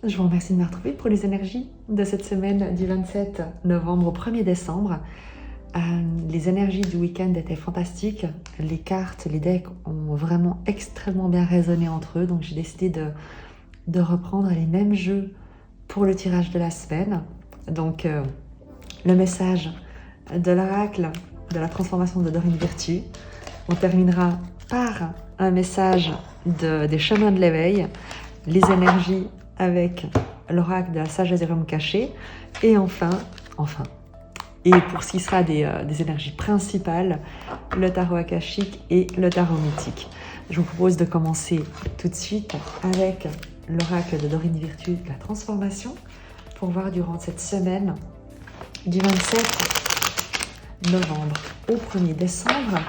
Je vous remercie de me retrouver pour les énergies de cette semaine du 27 novembre au 1er décembre. Les énergies du week-end étaient fantastiques. Les cartes, les decks ont vraiment extrêmement bien résonné entre eux. Donc j'ai décidé de reprendre les mêmes jeux pour le tirage de la semaine. Donc le message de l'oracle de la transformation de Dorine Virtue. On terminera par un message des chemins de l'éveil, les énergies avec l'oracle de la sagesse des royaumes cachés, et enfin, et pour ce qui sera des énergies principales, le tarot akashique et le tarot mythique. Je vous propose de commencer tout de suite avec l'oracle de Dorine Virtue de la transformation, pour voir durant cette semaine du 27 novembre au 1er décembre,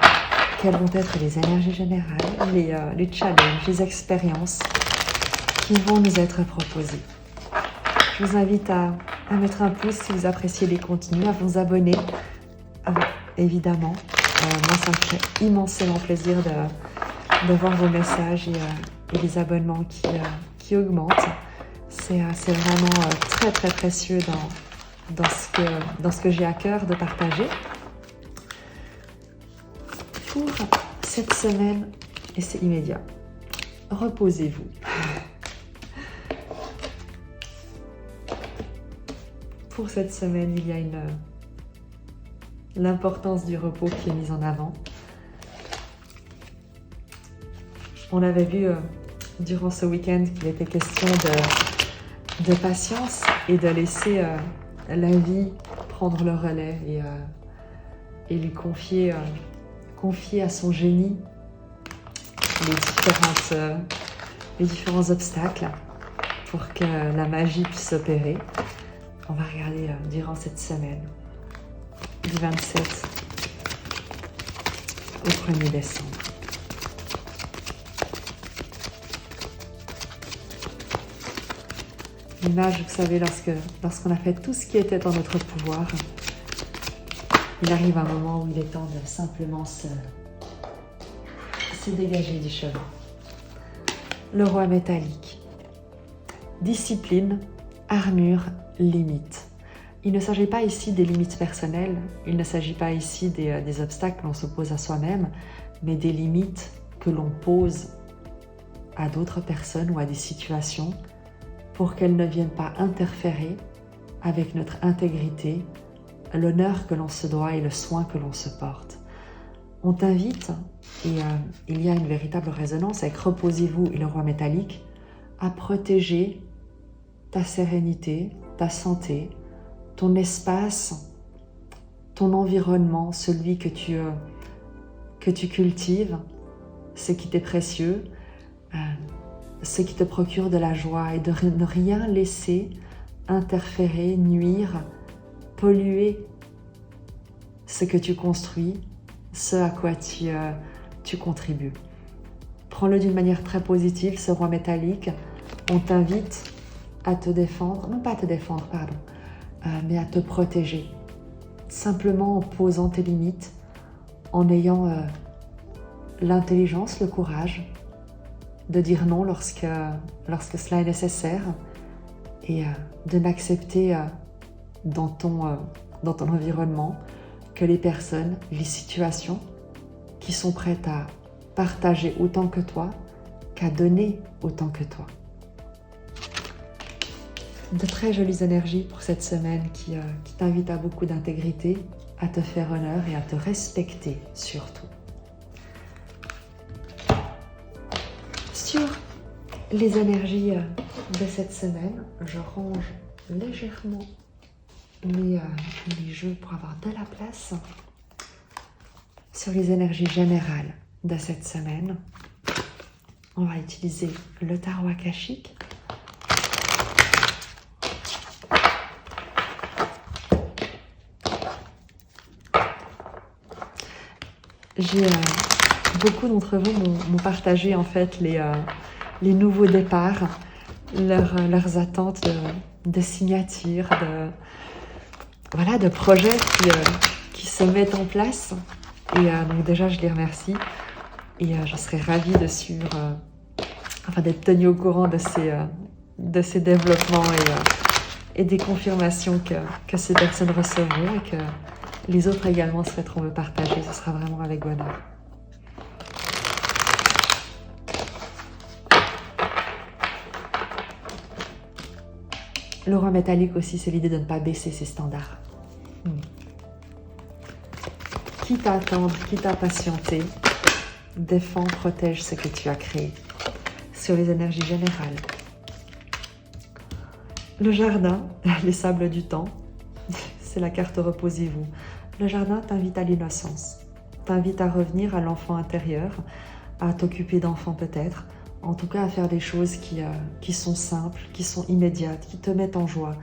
quelles vont être les énergies générales, les challenges, les expériences qui vont nous être proposées. Je vous invite à mettre un pouce si vous appréciez les contenus, à vous abonner, évidemment. Moi, ça me fait immensément plaisir de voir vos messages et les abonnements qui augmentent. C'est vraiment très très précieux dans ce que j'ai à cœur de partager. Pour cette semaine, et c'est immédiat, reposez-vous. Pour cette semaine, il y a l'importance du repos qui est mise en avant. On avait vu durant ce week-end qu'il était question de patience et de laisser la vie prendre le relais et lui confier à son génie les différents obstacles pour que la magie puisse s'opérer. On va regarder durant cette semaine, du 27 au 1er décembre. L'image, vous savez, lorsqu'on a fait tout ce qui était en notre pouvoir, il arrive un moment où il est temps de simplement se dégager du chemin. Le roi métallique. Discipline, armure, limite. Il ne s'agit pas ici des limites personnelles, il ne s'agit pas ici des obstacles que l'on se pose à soi-même, mais des limites que l'on pose à d'autres personnes ou à des situations pour qu'elles ne viennent pas interférer avec notre intégrité, l'honneur que l'on se doit et le soin que l'on se porte. On t'invite, et il y a une véritable résonance avec Reposez-vous et le roi métallique, à protéger ta sérénité, ta santé, ton espace, ton environnement, celui que tu cultives, ce qui t'est précieux, ce qui te procure de la joie, et de ne rien laisser interférer, nuire, polluer ce que tu construis, ce à quoi tu contribues. Prends-le d'une manière très positive, ce roi métallique. On t'invite à te défendre, non pas à te défendre, pardon, mais à te protéger. Simplement en posant tes limites, en ayant l'intelligence, le courage de dire non lorsque cela est nécessaire, et de n'accepter dans ton environnement que les personnes, les situations qui sont prêtes à partager autant que toi, qu'à donner autant que toi. De très jolies énergies pour cette semaine qui t'invitent à beaucoup d'intégrité, à te faire honneur et à te respecter surtout. Sur les énergies de cette semaine, je range légèrement les jeux pour avoir de la place. Sur les énergies générales de cette semaine, on va utiliser le tarot akashique. Beaucoup d'entre vous m'ont partagé en fait les nouveaux départs, leurs attentes de signatures, de projets qui se mettent en place. Et donc déjà, je les remercie. Et je serais ravie de suivre, d'être tenue au courant de de ces développements et des confirmations que ces personnes recevront et que les autres également souhaiteront me partager. Ce sera vraiment avec bonheur. Le roi métallique aussi, c'est l'idée de ne pas baisser ses standards. Quitte à attendre, quitte à patienter, défends, protège ce que tu as créé. Sur les énergies générales. Le jardin, les sables du temps, c'est la carte reposez-vous. Le jardin t'invite à l'innocence, t'invite à revenir à l'enfant intérieur, à t'occuper d'enfants peut-être, en tout cas à faire des choses qui sont simples, qui sont immédiates, qui te mettent en joie,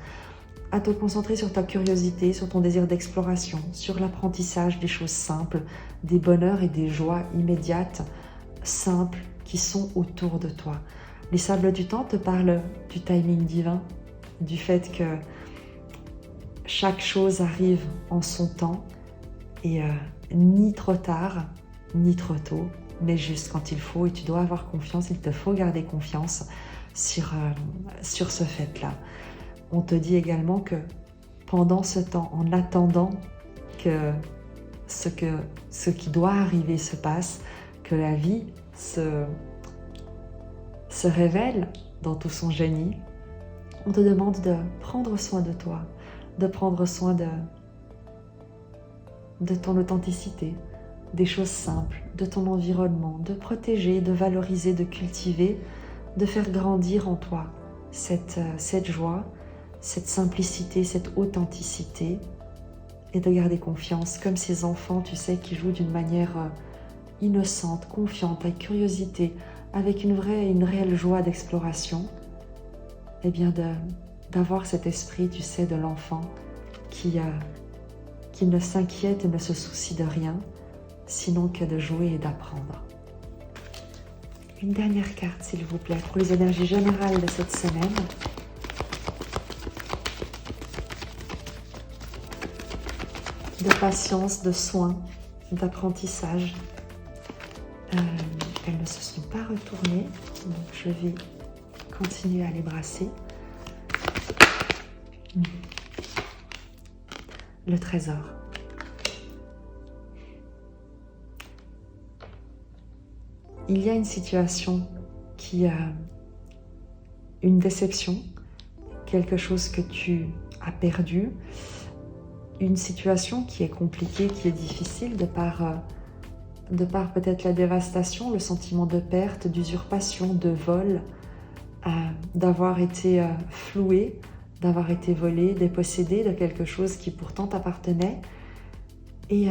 à te concentrer sur ta curiosité, sur ton désir d'exploration, sur l'apprentissage des choses simples, des bonheurs et des joies immédiates, simples, qui sont autour de toi. Les sables du temps te parlent du timing divin, du fait que chaque chose arrive en son temps et ni trop tard, ni trop tôt, mais juste quand il faut, et tu dois avoir confiance, il te faut garder confiance sur ce fait-là. On te dit également que pendant ce temps, en attendant que ce qui doit arriver se passe, que la vie se révèle dans tout son génie, on te demande de prendre soin de toi, de prendre soin de ton authenticité, des choses simples, de ton environnement, de protéger, de valoriser, de cultiver, de faire grandir en toi cette joie, cette simplicité, cette authenticité, et de garder confiance, comme ces enfants, tu sais, qui jouent d'une manière innocente, confiante, avec curiosité, avec une réelle joie d'exploration, et bien d'avoir cet esprit, tu sais, de l'enfant qui ne s'inquiète et ne se soucie de rien, sinon que de jouer et d'apprendre. Une dernière carte, s'il vous plaît, pour les énergies générales de cette semaine. De patience, de soin, d'apprentissage. Elles ne se sont pas retournées, donc je vais continuer à les brasser. Le trésor. Il y a une situation qui a une déception, quelque chose que tu as perdu, une situation qui est compliquée, qui est difficile de par peut-être la dévastation, le sentiment de perte, d'usurpation, de vol, d'avoir été floué, d'avoir été volé, dépossédé de quelque chose qui pourtant t'appartenait. Et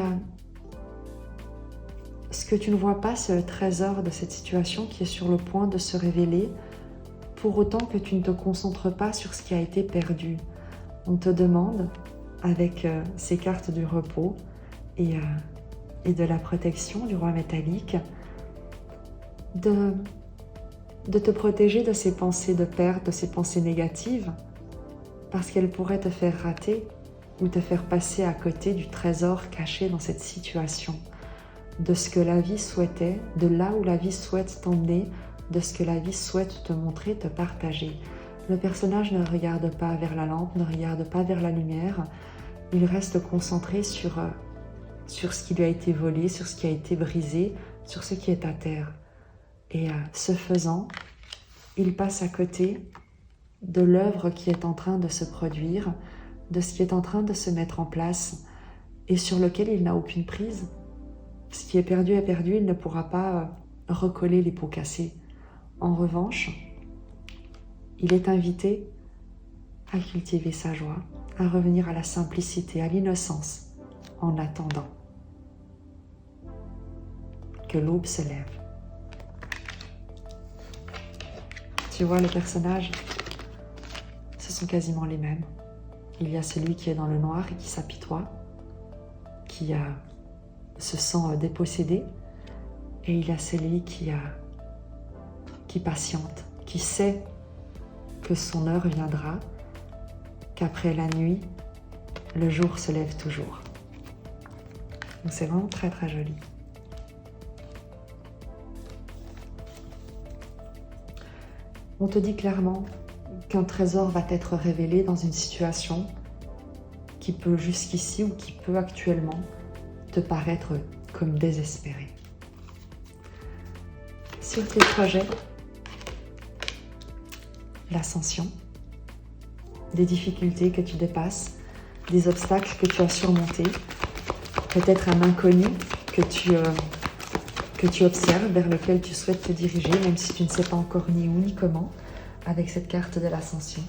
ce que tu ne vois pas, c'est le trésor de cette situation qui est sur le point de se révéler, pour autant que tu ne te concentres pas sur ce qui a été perdu. On te demande, avec ces cartes du repos et de la protection du roi métallique, de te protéger de ces pensées de perte, de ces pensées négatives, parce qu'elles pourraient te faire rater ou te faire passer à côté du trésor caché dans cette situation, de ce que la vie souhaitait, de là où la vie souhaite t'emmener, de ce que la vie souhaite te montrer, te partager. Le personnage ne regarde pas vers la lampe, ne regarde pas vers la lumière, il reste concentré sur ce qui lui a été volé, sur ce qui a été brisé, sur ce qui est à terre. Et ce faisant, il passe à côté de l'œuvre qui est en train de se produire, de ce qui est en train de se mettre en place et sur lequel il n'a aucune prise. Ce qui est perdu, il ne pourra pas recoller les pots cassés. En revanche, il est invité à cultiver sa joie, à revenir à la simplicité, à l'innocence, en attendant que l'aube se lève. Tu vois, le personnage, ce sont quasiment les mêmes. Il y a celui qui est dans le noir et qui s'apitoie, qui se sent dépossédé, et il y a celui qui patiente, qui sait que son heure viendra, qu'après la nuit, le jour se lève toujours. Donc c'est vraiment très très joli. On te dit clairement qu'un trésor va t'être révélé dans une situation qui peut jusqu'ici ou qui peut actuellement te paraître comme désespérée. Sur tes projets, l'ascension, des difficultés que tu dépasses, des obstacles que tu as surmontés, peut-être un inconnu que tu observes, vers lequel tu souhaites te diriger, même si tu ne sais pas encore ni où ni comment, avec cette carte de l'ascension.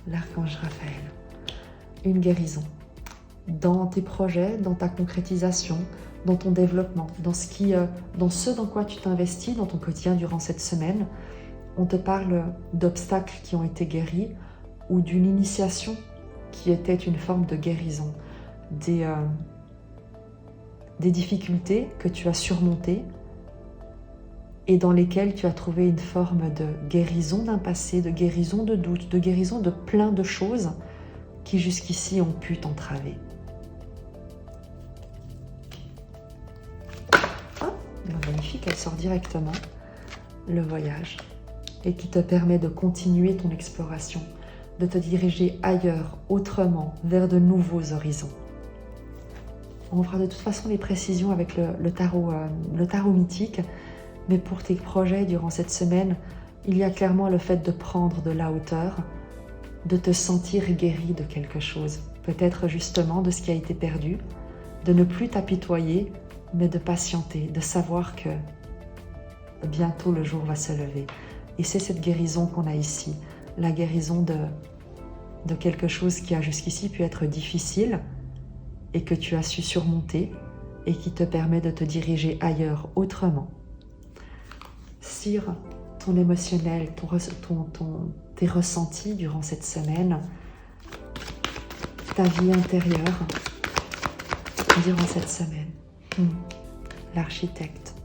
L'archange Raphaël, une guérison. Dans tes projets, dans ta concrétisation, dans ton développement, dans ce dans quoi tu t'investis dans ton quotidien durant cette semaine, on te parle d'obstacles qui ont été guéris ou d'une initiation qui était une forme de guérison, des difficultés que tu as surmontées et dans lesquelles tu as trouvé une forme de guérison d'un passé, de guérison de doute, de guérison de plein de choses qui jusqu'ici ont pu t'entraver. Magnifique, elle sort directement, le voyage, et qui te permet de continuer ton exploration, de te diriger ailleurs, autrement, vers de nouveaux horizons. On fera de toute façon les précisions avec le tarot mythique, mais pour tes projets durant cette semaine, il y a clairement le fait de prendre de la hauteur, de te sentir guéri de quelque chose, peut-être justement de ce qui a été perdu, de ne plus t'apitoyer, mais de patienter, de savoir que bientôt le jour va se lever. Et c'est cette guérison qu'on a ici, la guérison de quelque chose qui a jusqu'ici pu être difficile et que tu as su surmonter et qui te permet de te diriger ailleurs autrement. Sur ton émotionnel, tes ressentis durant cette semaine, ta vie intérieure durant cette semaine. L'architecte,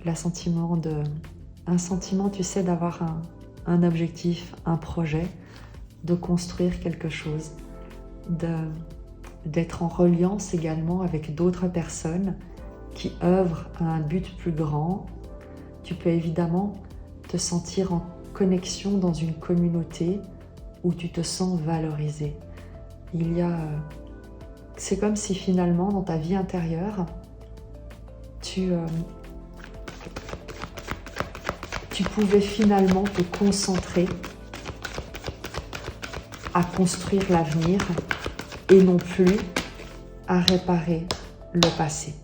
un sentiment, tu sais, d'avoir un objectif, un projet, de construire quelque chose, d'être en reliance également avec d'autres personnes qui œuvrent à un but plus grand. Tu peux évidemment te sentir en connexion dans une communauté où tu te sens valorisé. C'est comme si finalement dans ta vie intérieure, tu pouvais finalement te concentrer à construire l'avenir et non plus à réparer le passé.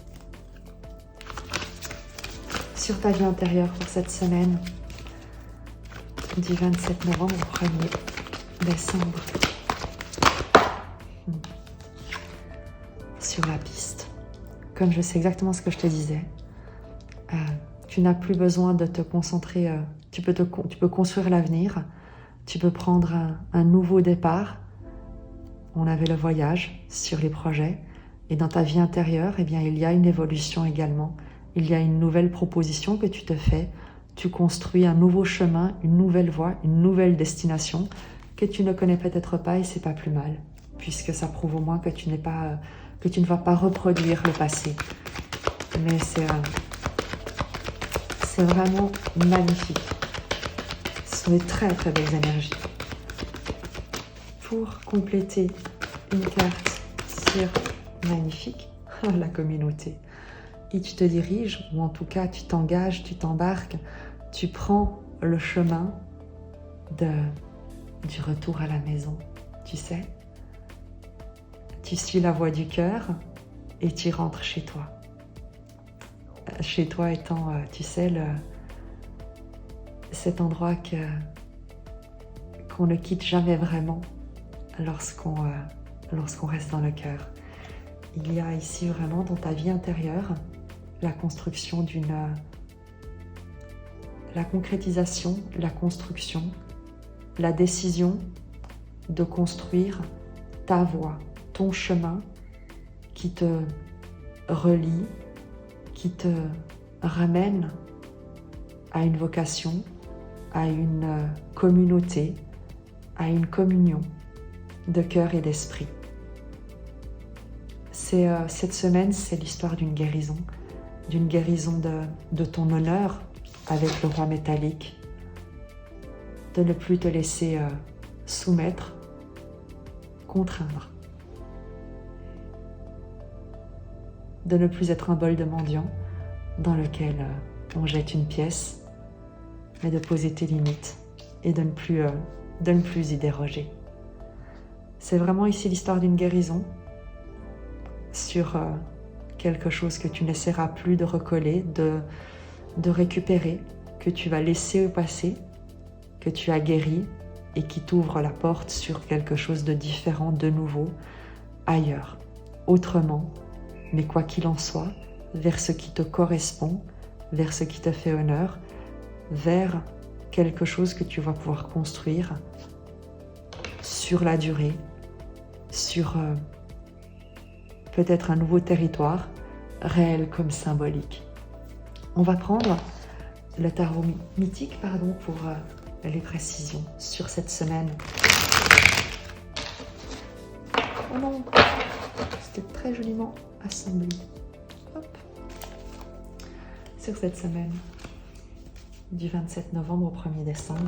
Sur ta vie intérieure pour cette semaine du 27 novembre au 1er décembre. Sur la piste, comme je sais exactement ce que je te disais, tu n'as plus besoin de te concentrer, tu peux construire l'avenir, tu peux prendre un nouveau départ. On avait le voyage sur les projets, et dans ta vie intérieure, eh bien, il y a une évolution également, il y a une nouvelle proposition que tu te fais, tu construis un nouveau chemin, une nouvelle voie, une nouvelle destination que tu ne connais peut-être pas, et c'est pas plus mal, puisque ça prouve au moins que tu ne vas pas reproduire le passé. Mais c'est vraiment magnifique. Ce sont des très très belles énergies. Pour compléter une carte sur magnifique, la communauté. Et tu te diriges, ou en tout cas tu t'engages, tu t'embarques, tu prends le chemin du retour à la maison, tu sais. Tu suis la voie du cœur et tu rentres chez toi. Chez toi étant, tu sais, cet endroit qu'on ne quitte jamais vraiment lorsqu'on reste dans le cœur. Il y a ici vraiment dans ta vie intérieure la construction la concrétisation, la construction, la décision de construire ta voie, ton chemin qui te relie, qui te ramène à une vocation, à une communauté, à une communion de cœur et d'esprit. Cette semaine, c'est l'histoire d'une guérison. d'une guérison de ton honneur avec le roi métallique, de ne plus te laisser soumettre, contraindre, de ne plus être un bol de mendiant dans lequel on jette une pièce, mais de poser tes limites et de ne plus y déroger. C'est vraiment ici l'histoire d'une guérison sur quelque chose que tu n'essaieras plus de recoller, de récupérer, que tu vas laisser au passé, que tu as guéri et qui t'ouvre la porte sur quelque chose de différent, de nouveau, ailleurs, autrement, mais quoi qu'il en soit, vers ce qui te correspond, vers ce qui te fait honneur, vers quelque chose que tu vas pouvoir construire sur la durée, sur peut-être un nouveau territoire, réel comme symbolique. On va prendre le tarot mythique pour les précisions sur cette semaine. Oh non, c'était très joliment assemblé. Hop. Sur cette semaine du 27 novembre au 1er décembre.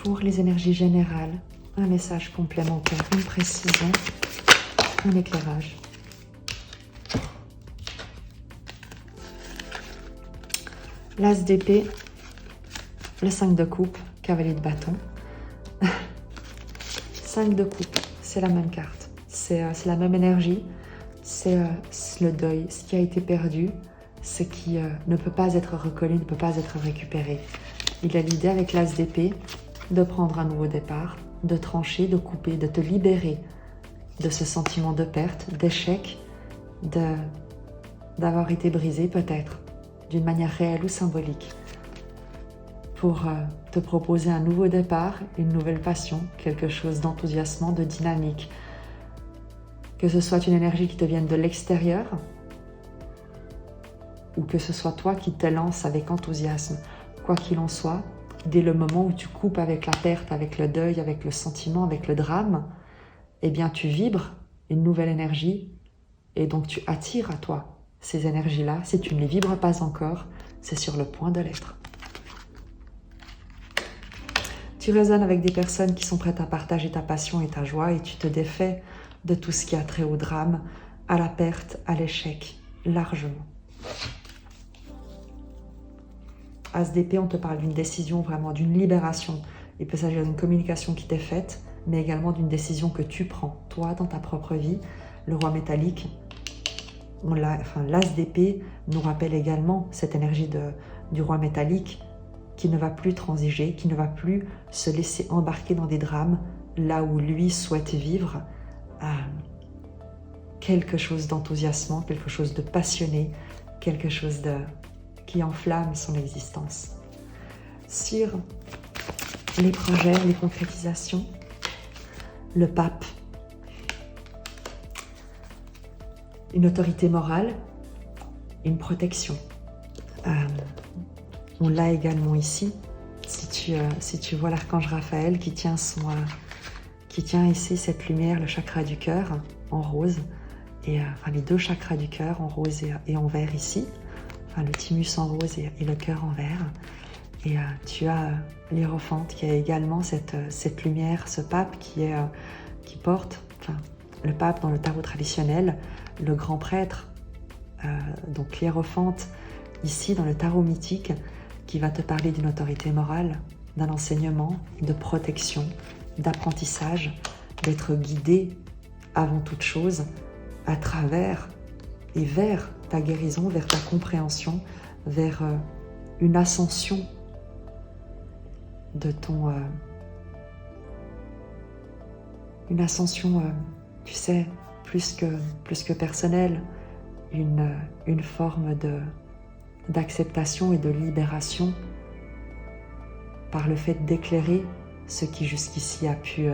Pour les énergies générales, un message complémentaire, une précision, un éclairage. L'as d'épée, le 5 de coupe, cavalier de bâton. 5 de coupe, c'est la même carte, c'est la même énergie, c'est le deuil, ce qui a été perdu, ce qui ne peut pas être recollé, ne peut pas être récupéré. Il a l'idée avec l'as d'épée de prendre un nouveau départ, de trancher, de couper, de te libérer de ce sentiment de perte, d'échec, d'avoir été brisé peut-être, d'une manière réelle ou symbolique, pour te proposer un nouveau départ, une nouvelle passion, quelque chose d'enthousiasmant, de dynamique. Que ce soit une énergie qui te vienne de l'extérieur, ou que ce soit toi qui te lances avec enthousiasme. Quoi qu'il en soit, dès le moment où tu coupes avec la perte, avec le deuil, avec le sentiment, avec le drame, eh bien tu vibres une nouvelle énergie et donc tu attires à toi ces énergies-là. Si tu ne les vibres pas encore, c'est sur le point de l'être. Tu résonnes avec des personnes qui sont prêtes à partager ta passion et ta joie et tu te défais de tout ce qui a trait au drame, à la perte, à l'échec, largement. As d'épée, on te parle d'une décision, vraiment d'une libération. Il peut s'agir d'une communication qui t'est faite, mais également d'une décision que tu prends, toi, dans ta propre vie. Le roi métallique, l'as d'épée nous rappelle également cette énergie du roi métallique qui ne va plus transiger, qui ne va plus se laisser embarquer dans des drames, là où lui souhaite vivre quelque chose d'enthousiasmant, quelque chose de passionné, quelque chose qui enflamme son existence. Sur les projets, les concrétisations, le pape, une autorité morale, une protection. On l'a également ici, si tu vois l'archange Raphaël qui tient ici cette lumière, le chakra du cœur en rose, et les deux chakras du cœur en rose et en vert ici, le thymus en rose et le cœur en vert. Et tu as l'Hiérophante qui a également cette lumière, ce pape qui porte, le pape dans le tarot traditionnel, le grand prêtre, donc l'Hiérophante ici dans le tarot mythique, qui va te parler d'une autorité morale, d'un enseignement, de protection, d'apprentissage, d'être guidé avant toute chose à travers et vers ta guérison, vers ta compréhension, vers une ascension de ton... une ascension, tu sais, plus que personnelle, une forme d'acceptation et de libération par le fait d'éclairer ce qui jusqu'ici a pu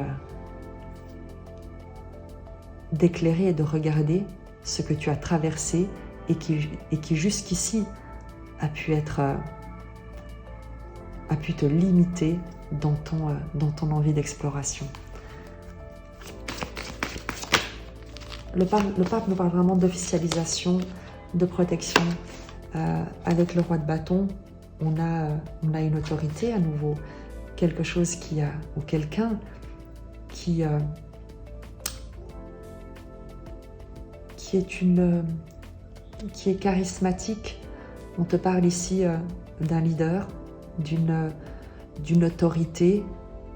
d'éclairer et de regarder ce que tu as traversé et qui jusqu'ici a pu te limiter dans ton envie d'exploration. Le pape nous parle vraiment d'officialisation, de protection. Avec le roi de bâton, on a une autorité à nouveau, quelque chose ou quelqu'un qui est charismatique. On te parle ici d'un leader, d'une autorité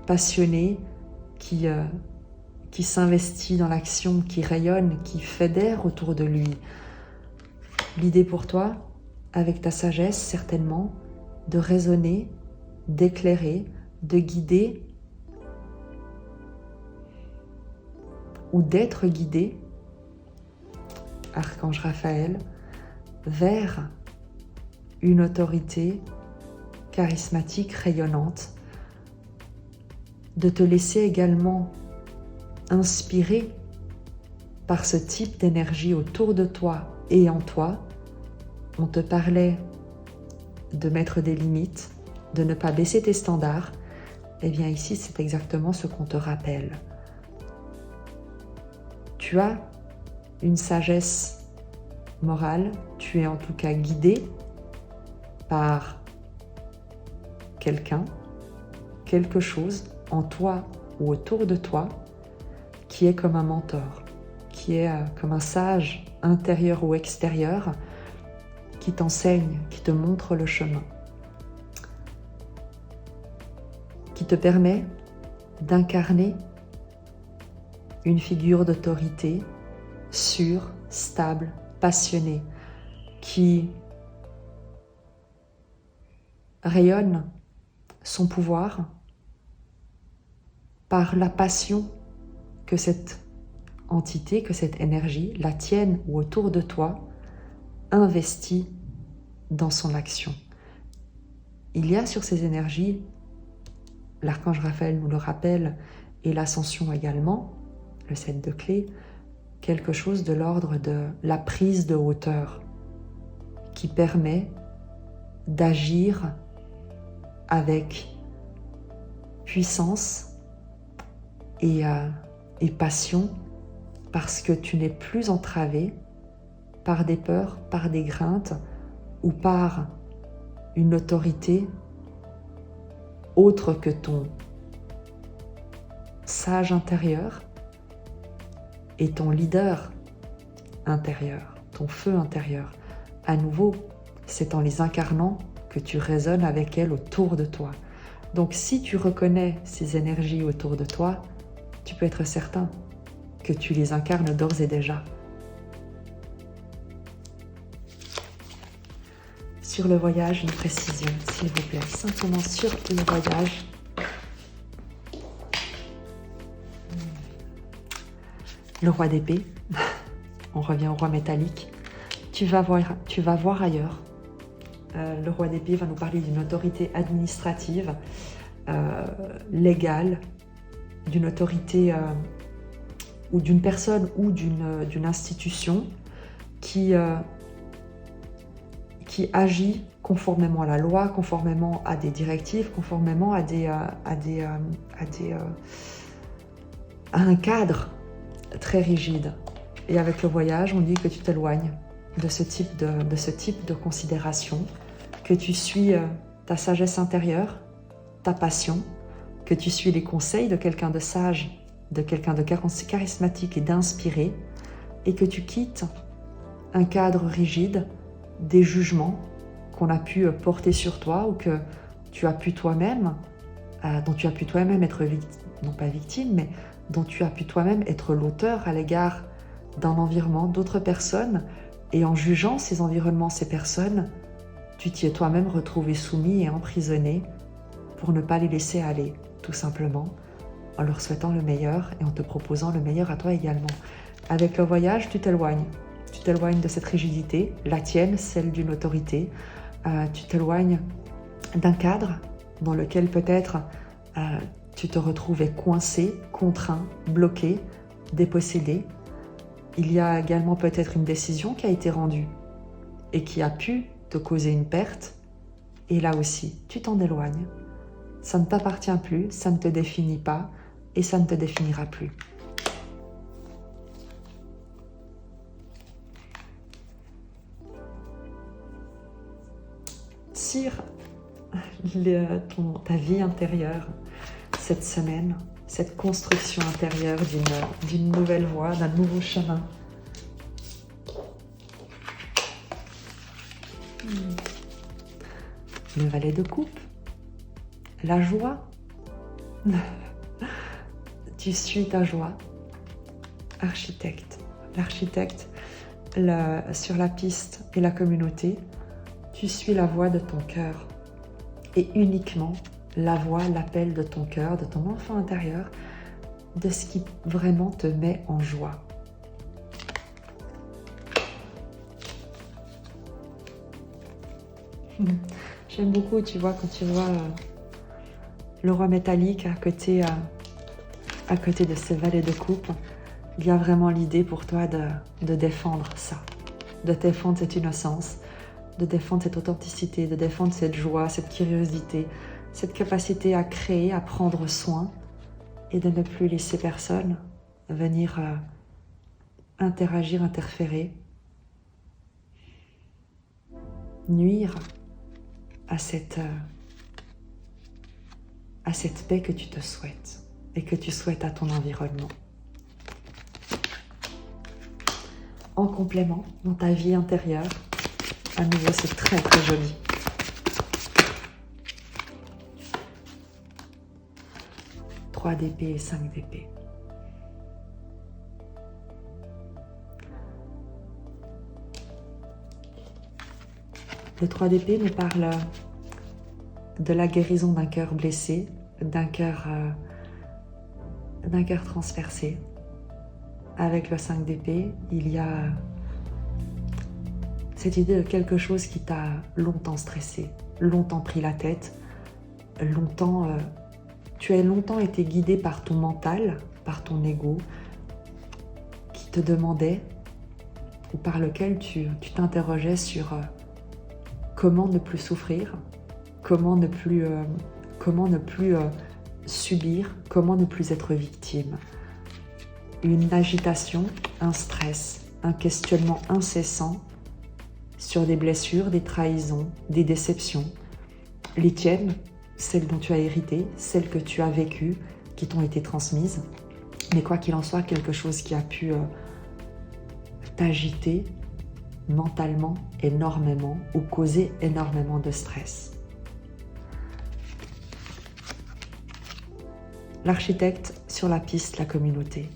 passionnée qui s'investit dans l'action, qui rayonne, qui fédère autour de lui. L'idée pour toi, avec ta sagesse certainement, de raisonner, d'éclairer, de guider ou d'être guidé, Archange Raphaël, vers une autorité charismatique, rayonnante, de te laisser également inspirer par ce type d'énergie autour de toi et en toi. On te parlait de mettre des limites, de ne pas baisser tes standards. Eh bien ici, c'est exactement ce qu'on te rappelle. Tu as une sagesse morale, tu es en tout cas guidé par quelqu'un, quelque chose en toi ou autour de toi qui est comme un mentor, qui est comme un sage intérieur ou extérieur qui t'enseigne, qui te montre le chemin, qui te permet d'incarner une figure d'autorité sûre, stable, passionnée, qui rayonne son pouvoir par la passion que cette entité, que cette énergie, la tienne ou autour de toi, investit dans son action. Il y a sur ces énergies, l'archange Raphaël nous le rappelle, et l'ascension également, le 7 de clés, quelque chose de l'ordre de la prise de hauteur qui permet d'agir avec puissance et passion, parce que tu n'es plus entravé par des peurs, par des craintes ou par une autorité autre que ton sage intérieur et ton leader intérieur, ton feu intérieur. À nouveau, c'est en les incarnant que tu résonnes avec elles autour de toi. Donc si tu reconnais ces énergies autour de toi, tu peux être certain que tu les incarnes d'ores et déjà. Sur le voyage, une précision, s'il vous plaît, simplement sur le voyage. Le roi d'épée, on revient au roi métallique, tu vas voir ailleurs. Le roi d'épée va nous parler d'une autorité administrative, légale, d'une autorité ou d'une personne ou d'une institution qui agit conformément à la loi, conformément à des directives, conformément à un cadre très rigide. Et avec le voyage, on dit que tu t'éloignes de ce type de considération, que tu suis ta sagesse intérieure, ta passion, que tu suis les conseils de quelqu'un de sage, de quelqu'un de charismatique et d'inspiré, et que tu quittes un cadre rigide, des jugements qu'on a pu porter sur toi ou que tu as pu toi-même, dont tu as pu toi-même être non pas victime, mais dont tu as pu toi-même être l'auteur à l'égard d'un environnement, d'autres personnes, et en jugeant ces environnements, ces personnes, tu t'y es toi-même retrouvé soumis et emprisonné pour ne pas les laisser aller, tout simplement, en leur souhaitant le meilleur et en te proposant le meilleur à toi également. Avec le voyage, tu t'éloignes de cette rigidité, la tienne, celle d'une autorité, tu t'éloignes d'un cadre dans lequel peut-être tu te retrouvais coincé, contraint, bloqué, dépossédé. Il y a également peut-être une décision qui a été rendue et qui a pu te causer une perte, et là aussi, tu t'en éloignes. Ça ne t'appartient plus, ça ne te définit pas, et ça ne te définira plus. Sur ta vie intérieure, cette semaine, cette construction intérieure d'une nouvelle voie, d'un nouveau chemin. Le valet de coupe, la joie. Tu suis ta joie. Architecte, l'architecte sur la piste et la communauté, tu suis la voix de ton cœur et uniquement la voix, l'appel de ton cœur, de ton enfant intérieur, de ce qui vraiment te met en joie. J'aime beaucoup, tu vois, quand tu vois le roi métallique à côté de ce valet de coupe, il y a vraiment l'idée pour toi de défendre ça, de défendre cette innocence, de défendre cette authenticité, de défendre cette joie, cette curiosité, cette capacité à créer, à prendre soin et de ne plus laisser personne venir interagir, interférer, nuire à cette paix que tu te souhaites et que tu souhaites à ton environnement. En complément, dans ta vie intérieure, à nouveau, c'est très très joli. Trois d'épée et 5 d'épée. Le 3 d'épée nous parle de la guérison d'un cœur blessé, d'un cœur transpercé. Avec le 5 d'épée, il y a cette idée de quelque chose qui t'a longtemps stressé, longtemps pris la tête, tu as longtemps été guidé par ton mental, par ton ego, qui te demandait, ou par lequel tu t'interrogeais sur comment ne plus souffrir, comment ne plus subir, comment ne plus être victime. Une agitation, un stress, un questionnement incessant sur des blessures, des trahisons, des déceptions. Les tiennes, celles dont tu as hérité, celles que tu as vécues, qui t'ont été transmises. Mais quoi qu'il en soit, quelque chose qui a pu t'agiter mentalement énormément ou causer énormément de stress. L'architecte sur la piste, la communauté.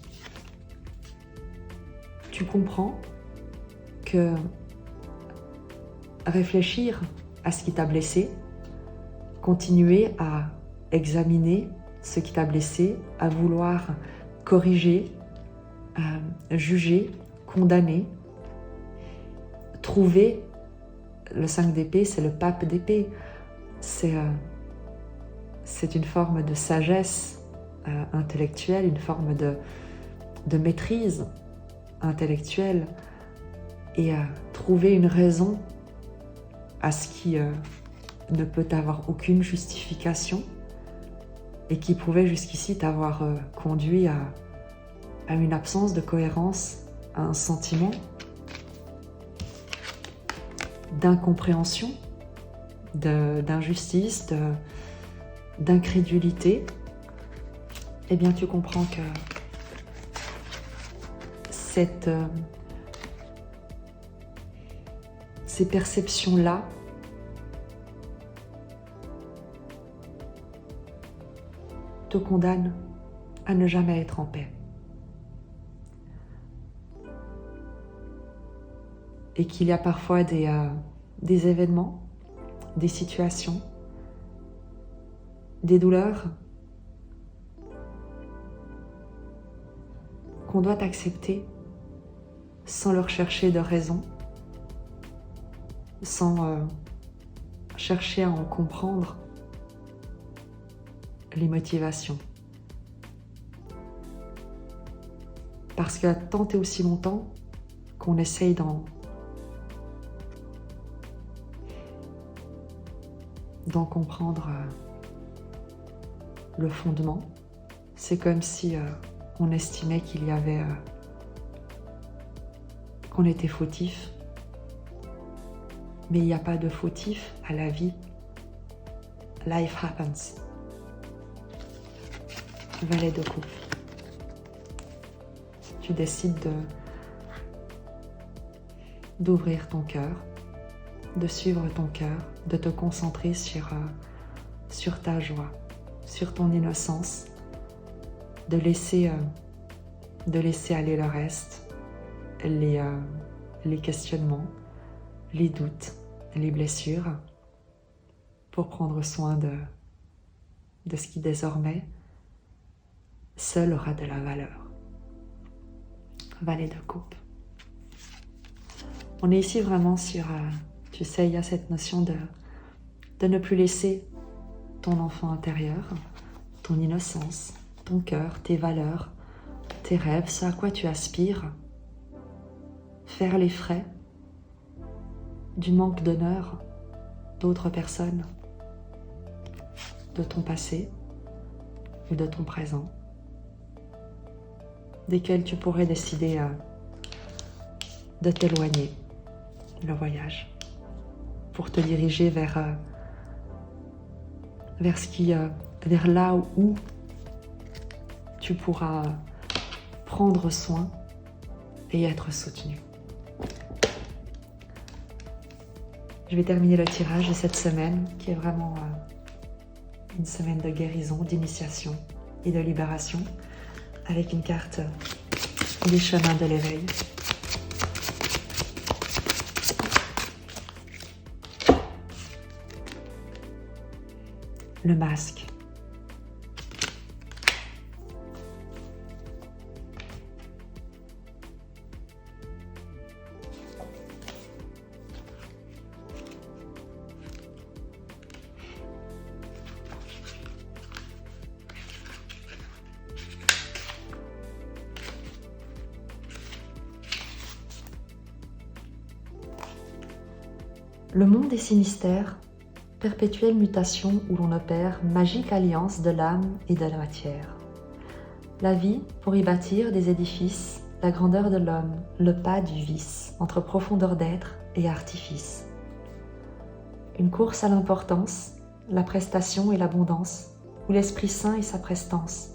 Tu comprends que réfléchir à ce qui t'a blessé, continuer à examiner ce qui t'a blessé, à vouloir corriger, juger, condamner, trouver. Le 5 d'épée, c'est le pape d'épée. C'est une forme de sagesse intellectuelle, une forme de maîtrise intellectuelle et trouver une raison à ce qui ne peut avoir aucune justification et qui pouvait jusqu'ici t'avoir conduit à une absence de cohérence, à un sentiment d'incompréhension, d'injustice, d'incrédulité. Eh bien, tu comprends que ces perceptions-là te condamnent à ne jamais être en paix. Et qu'il y a parfois des événements, des situations, des douleurs qu'on doit accepter sans leur chercher de raison, sans chercher à en comprendre les motivations. Parce que tant et aussi longtemps qu'on essaye d'en comprendre le fondement. C'est comme si on estimait qu'il y avait qu'on était fautif. Mais il n'y a pas de fautif à la vie. Life happens. Valet de coupe. Tu décides d'ouvrir ton cœur, de suivre ton cœur, de te concentrer sur ta joie, sur ton innocence, de laisser aller le reste, les questionnements, les doutes, les blessures, pour prendre soin de ce qui désormais seul aura de la valeur. Valet de coupe. On est ici vraiment sur, tu sais, il y a cette notion de ne plus laisser ton enfant intérieur, ton innocence, ton cœur, tes valeurs, tes rêves, ce à quoi tu aspires, faire les frais du manque d'honneur d'autres personnes, de ton passé ou de ton présent, desquels tu pourrais décider de t'éloigner, le voyage, pour te diriger vers là où tu pourras prendre soin et être soutenu. Je vais terminer le tirage de cette semaine, qui est vraiment une semaine de guérison, d'initiation et de libération, avec une carte des chemins de l'éveil. Le masque. Le monde des sinistères, perpétuelle mutation où l'on opère magique alliance de l'âme et de la matière. La vie, pour y bâtir des édifices, la grandeur de l'homme, le pas du vice, entre profondeur d'être et artifice. Une course à l'importance, la prestation et l'abondance, où l'Esprit Saint et sa prestance.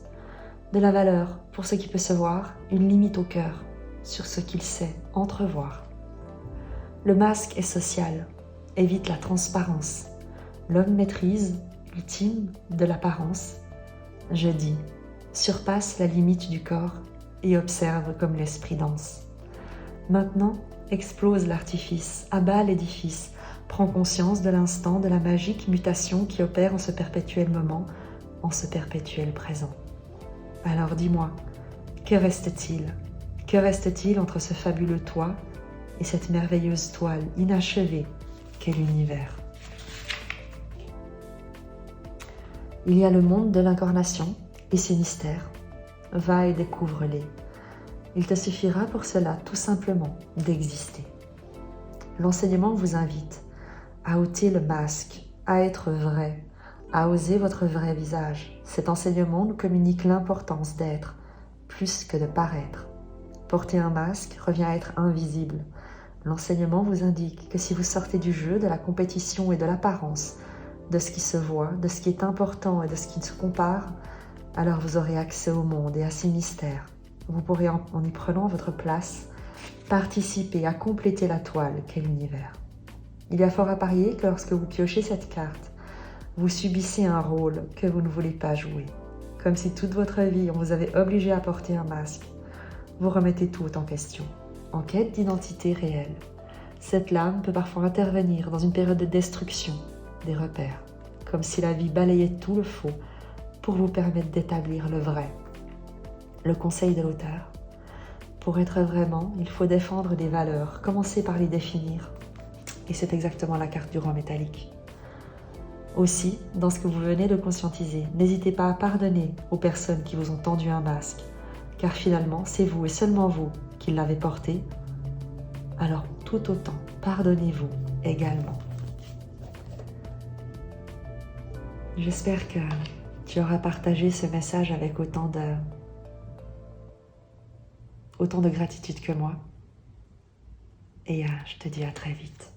De la valeur pour ce qui peut se voir, une limite au cœur, sur ce qu'il sait entrevoir. Le masque est social, évite la transparence. L'homme maîtrise, ultime, de l'apparence. Je dis, surpasse la limite du corps et observe comme l'esprit danse. Maintenant, explose l'artifice, abat l'édifice, prends conscience de l'instant de la magique mutation qui opère en ce perpétuel moment, en ce perpétuel présent. Alors dis-moi, que reste-t-il? Que reste-t-il entre ce fabuleux toi et cette merveilleuse toile inachevée qu'est l'univers? Il y a le monde de l'incarnation et ses mystères. Va et découvre-les. Il te suffira pour cela tout simplement d'exister. L'enseignement vous invite à ôter le masque, à être vrai, à oser votre vrai visage. Cet enseignement nous communique l'importance d'être plus que de paraître. Porter un masque revient à être invisible. L'enseignement vous indique que si vous sortez du jeu, de la compétition et de l'apparence, de ce qui se voit, de ce qui est important et de ce qui se compare, alors vous aurez accès au monde et à ses mystères. Vous pourrez, en y prenant votre place, participer à compléter la toile qu'est l'univers. Il y a fort à parier que lorsque vous piochez cette carte, vous subissez un rôle que vous ne voulez pas jouer. Comme si toute votre vie, on vous avait obligé à porter un masque. Vous remettez tout en question, en quête d'identité réelle. Cette lame peut parfois intervenir dans une période de destruction des repères, comme si la vie balayait tout le faux pour vous permettre d'établir le vrai. Le conseil de l'auteur: pour être vraiment, il faut défendre des valeurs, commencer par les définir. Et c'est exactement la carte du roi métallique. Aussi, dans ce que vous venez de conscientiser, n'hésitez pas à pardonner aux personnes qui vous ont tendu un masque, car finalement, c'est vous et seulement vous qui l'avez porté. Alors tout autant, pardonnez-vous également. J'espère que tu auras partagé ce message avec autant de gratitude que moi. Et je te dis à très vite.